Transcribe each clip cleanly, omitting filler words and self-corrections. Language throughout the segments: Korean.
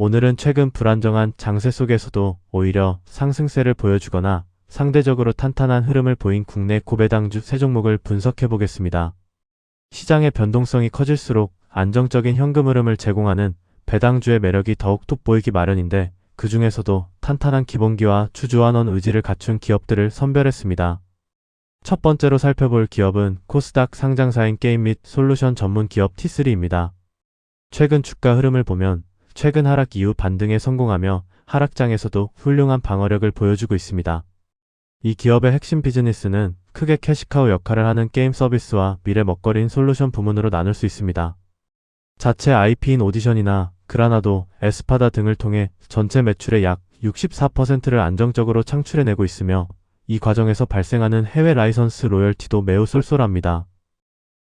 오늘은 최근 불안정한 장세 속에서도 오히려 상승세를 보여주거나 상대적으로 탄탄한 흐름을 보인 국내 고배당주 세 종목을 분석해 보겠습니다. 시장의 변동성이 커질수록 안정적인 현금 흐름을 제공하는 배당주의 매력이 더욱 돋보이기 마련인데, 그 중에서도 탄탄한 기본기와 주주환원 의지를 갖춘 기업들을 선별했습니다. 첫 번째로 살펴볼 기업은 코스닥 상장사인 게임 및 솔루션 전문 기업 T3입니다. 최근 주가 흐름을 보면 최근 하락 이후 반등에 성공하며 하락장에서도 훌륭한 방어력을 보여주고 있습니다. 이 기업의 핵심 비즈니스는 크게 캐시카우 역할을 하는 게임 서비스와 미래 먹거리인 솔루션 부문으로 나눌 수 있습니다. 자체 IP인 오디션이나 그라나도, 에스파다 등을 통해 전체 매출의 약 64%를 안정적으로 창출해내고 있으며, 이 과정에서 발생하는 해외 라이선스 로열티도 매우 쏠쏠합니다.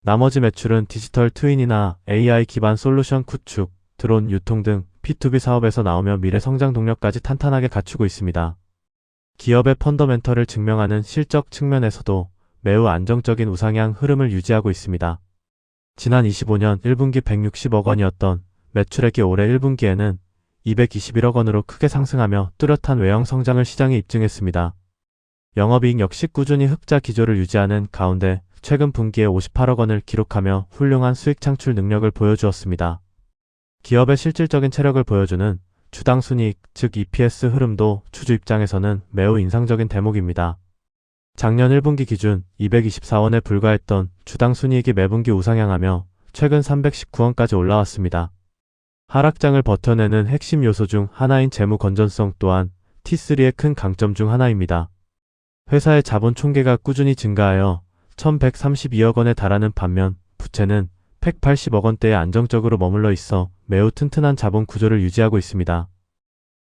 나머지 매출은 디지털 트윈이나 AI 기반 솔루션 구축, 드론 유통 등 P2B 사업에서 나오며 미래 성장 동력까지 탄탄하게 갖추고 있습니다. 기업의 펀더멘털을 증명하는 실적 측면에서도 매우 안정적인 우상향 흐름을 유지하고 있습니다. 지난 25년 1분기 160억 원이었던 매출액이 올해 1분기에는 221억 원으로 크게 상승하며 뚜렷한 외형 성장을 시장에 입증했습니다. 영업이익 역시 꾸준히 흑자 기조를 유지하는 가운데 최근 분기에 58억 원을 기록하며 훌륭한 수익 창출 능력을 보여주었습니다. 기업의 실질적인 체력을 보여주는 주당 순이익, 즉 EPS 흐름도 주주 입장에서는 매우 인상적인 대목입니다. 작년 1분기 기준 224원에 불과했던 주당 순이익이 매분기 우상향하며 최근 319원까지 올라왔습니다. 하락장을 버텨내는 핵심 요소 중 하나인 재무 건전성 또한 T3의 큰 강점 중 하나입니다. 회사의 자본 총계가 꾸준히 증가하여 1132억 원에 달하는 반면 부채는 180억 원대에 안정적으로 머물러 있어 매우 튼튼한 자본 구조를 유지하고 있습니다.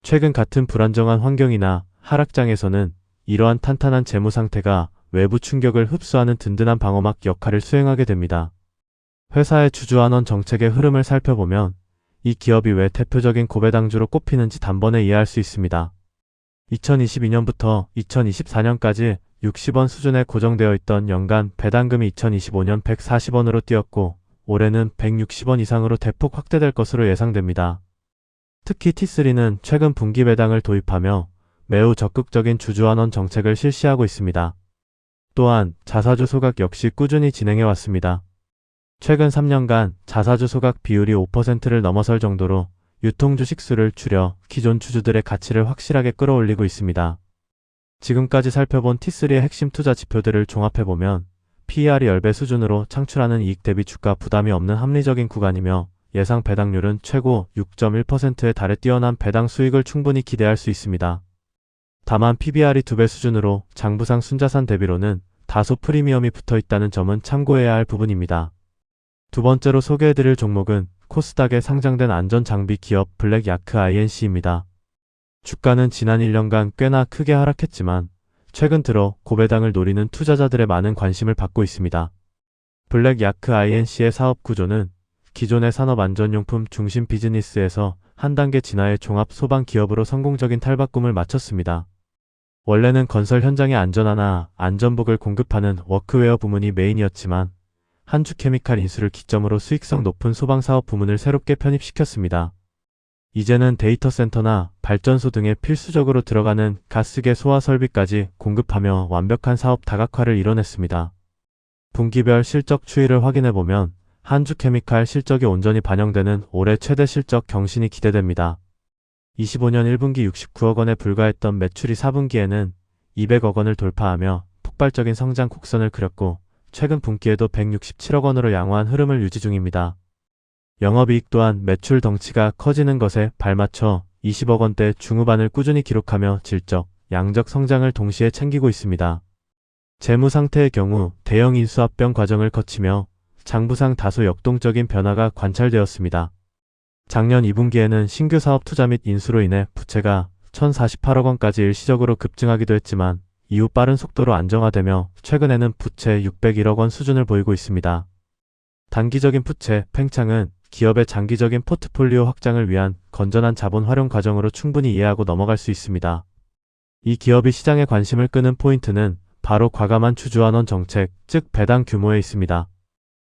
최근 같은 불안정한 환경이나 하락장에서는 이러한 탄탄한 재무 상태가 외부 충격을 흡수하는 든든한 방어막 역할을 수행하게 됩니다. 회사의 주주환원 정책의 흐름을 살펴보면 이 기업이 왜 대표적인 고배당주로 꼽히는지 단번에 이해할 수 있습니다. 2022년부터 2024년까지 60원 수준에 고정되어 있던 연간 배당금이 2025년 140원으로 뛰었고 올해는 160원 이상으로 대폭 확대될 것으로 예상됩니다. 특히 T3는 최근 분기 배당을 도입하며 매우 적극적인 주주환원 정책을 실시하고 있습니다. 또한 자사주 소각 역시 꾸준히 진행해왔습니다. 최근 3년간 자사주 소각 비율이 5%를 넘어설 정도로 유통주식 수를 줄여 기존 주주들의 가치를 확실하게 끌어올리고 있습니다. 지금까지 살펴본 T3의 핵심 투자 지표들을 종합해보면 PER이 10배 수준으로 창출하는 이익 대비 주가 부담이 없는 합리적인 구간이며 예상 배당률은 최고 6.1%에 달해 뛰어난 배당 수익을 충분히 기대할 수 있습니다. 다만 PBR이 2배 수준으로 장부상 순자산 대비로는 다소 프리미엄이 붙어있다는 점은 참고해야 할 부분입니다. 두 번째로 소개해드릴 종목은 코스닥에 상장된 안전장비 기업 블랙야크 INC입니다. 주가는 지난 1년간 꽤나 크게 하락했지만 최근 들어 고배당을 노리는 투자자들의 많은 관심을 받고 있습니다. 블랙야크 INC의 사업 구조는 기존의 산업안전용품 중심 비즈니스에서 한 단계 진화의 종합 소방 기업으로 성공적인 탈바꿈을 마쳤습니다. 원래는 건설 현장의 안전화나 안전복을 공급하는 워크웨어 부문이 메인이었지만 한주케미칼 인수를 기점으로 수익성 높은 소방사업 부문을 새롭게 편입시켰습니다. 이제는 데이터 센터나 발전소 등에 필수적으로 들어가는 가스계 소화 설비까지 공급하며 완벽한 사업 다각화를 이뤄냈습니다. 분기별 실적 추이를 확인해보면 한주케미칼 실적이 온전히 반영되는 올해 최대 실적 경신이 기대됩니다. 25년 1분기 69억 원에 불과했던 매출이 4분기에는 200억 원을 돌파하며 폭발적인 성장 곡선을 그렸고 최근 분기에도 167억 원으로 양호한 흐름을 유지 중입니다. 영업이익 또한 매출 덩치가 커지는 것에 발맞춰 20억 원대 중후반을 꾸준히 기록하며 질적, 양적 성장을 동시에 챙기고 있습니다. 재무 상태의 경우 대형 인수합병 과정을 거치며 장부상 다소 역동적인 변화가 관찰되었습니다. 작년 2분기에는 신규 사업 투자 및 인수로 인해 부채가 1,048억 원까지 일시적으로 급증하기도 했지만 이후 빠른 속도로 안정화되며 최근에는 부채 601억 원 수준을 보이고 있습니다. 단기적인 부채 팽창은 기업의 장기적인 포트폴리오 확장을 위한 건전한 자본 활용 과정으로 충분히 이해하고 넘어갈 수 있습니다. 이 기업이 시장에 관심을 끄는 포인트는 바로 과감한 주주환원 정책, 즉 배당 규모에 있습니다.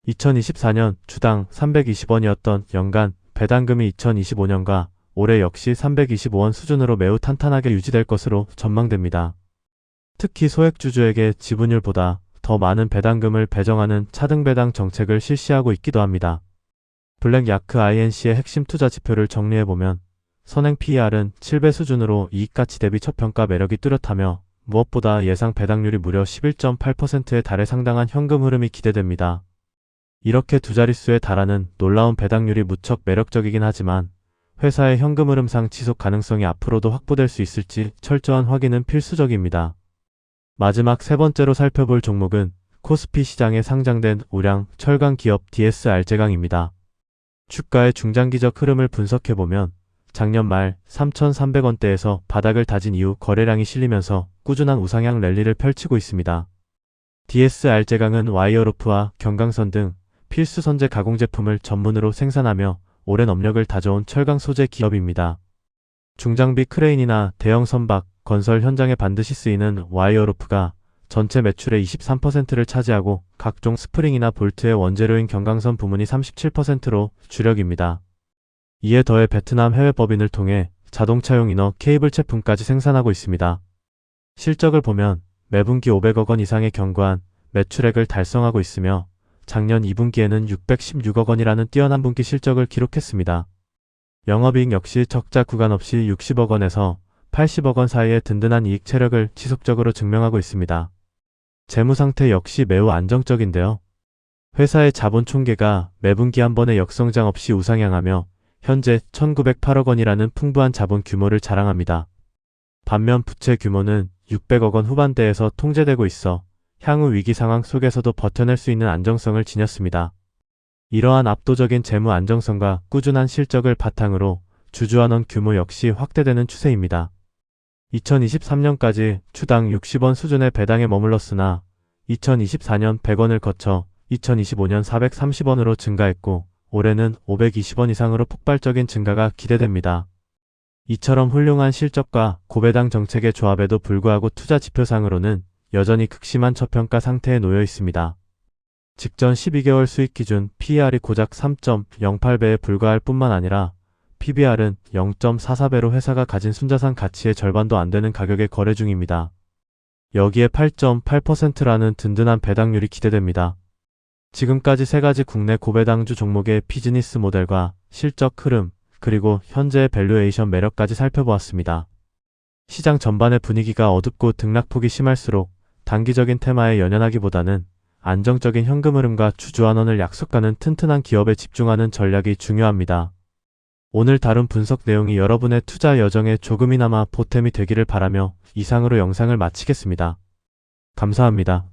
2024년 주당 320원이었던 연간 배당금이 2025년과 올해 역시 325원 수준으로 매우 탄탄하게 유지될 것으로 전망됩니다. 특히 소액주주에게 지분율보다 더 많은 배당금을 배정하는 차등 배당 정책을 실시하고 있기도 합니다. 블랙야크 INC의 핵심 투자 지표를 정리해보면 선행 PER은 7배 수준으로 이익가치 대비 첫평가 매력이 뚜렷하며 무엇보다 예상 배당률이 무려 11.8%에 달해 상당한 현금 흐름이 기대됩니다. 이렇게 두 자릿수에 달하는 놀라운 배당률이 무척 매력적이긴 하지만 회사의 현금 흐름상 지속 가능성이 앞으로도 확보될 수 있을지 철저한 확인은 필수적입니다. 마지막 세 번째로 살펴볼 종목은 코스피 시장에 상장된 우량 철강 기업 DSR제강입니다. 주가의 중장기적 흐름을 분석해보면 작년 말 3,300원대에서 바닥을 다진 이후 거래량이 실리면서 꾸준한 우상향 랠리를 펼치고 있습니다. DSR제강은 와이어로프와 경강선 등 필수 선제 가공 제품을 전문으로 생산하며 오랜 업력을 다져온 철강 소재 기업입니다. 중장비 크레인이나 대형 선박, 건설 현장에 반드시 쓰이는 와이어로프가 전체 매출의 23%를 차지하고 각종 스프링이나 볼트의 원재료인 경강선 부문이 37%로 주력입니다. 이에 더해 베트남 해외 법인을 통해 자동차용 이너 케이블 제품까지 생산하고 있습니다. 실적을 보면 매분기 500억 원 이상의 견고한 매출액을 달성하고 있으며 작년 2분기에는 616억 원이라는 뛰어난 분기 실적을 기록했습니다. 영업이익 역시 적자 구간 없이 60억 원에서 80억 원 사이의 든든한 이익 체력을 지속적으로 증명하고 있습니다. 재무 상태 역시 매우 안정적인데요. 회사의 자본 총계가 매분기 한 번의 역성장 없이 우상향하며 현재 1,908억 원이라는 풍부한 자본 규모를 자랑합니다. 반면 부채 규모는 600억 원 후반대에서 통제되고 있어 향후 위기 상황 속에서도 버텨낼 수 있는 안정성을 지녔습니다. 이러한 압도적인 재무 안정성과 꾸준한 실적을 바탕으로 주주환원 규모 역시 확대되는 추세입니다. 2023년까지 주당 60원 수준의 배당에 머물렀으나 2024년 100원을 거쳐 2025년 430원으로 증가했고 올해는 520원 이상으로 폭발적인 증가가 기대됩니다. 이처럼 훌륭한 실적과 고배당 정책의 조합에도 불구하고 투자 지표상으로는 여전히 극심한 저평가 상태에 놓여 있습니다. 직전 12개월 수익 기준 PER이 고작 3.08배에 불과할 뿐만 아니라 PBR은 0.44배로 회사가 가진 순자산 가치의 절반도 안 되는 가격에 거래 중입니다. 여기에 8.8%라는 든든한 배당률이 기대됩니다. 지금까지 세 가지 국내 고배당주 종목의 비즈니스 모델과 실적 흐름, 그리고 현재의 밸류에이션 매력까지 살펴보았습니다. 시장 전반의 분위기가 어둡고 등락폭이 심할수록 단기적인 테마에 연연하기보다는 안정적인 현금 흐름과 주주환원을 약속하는 튼튼한 기업에 집중하는 전략이 중요합니다. 오늘 다룬 분석 내용이 여러분의 투자 여정에 조금이나마 보탬이 되기를 바라며 이상으로 영상을 마치겠습니다. 감사합니다.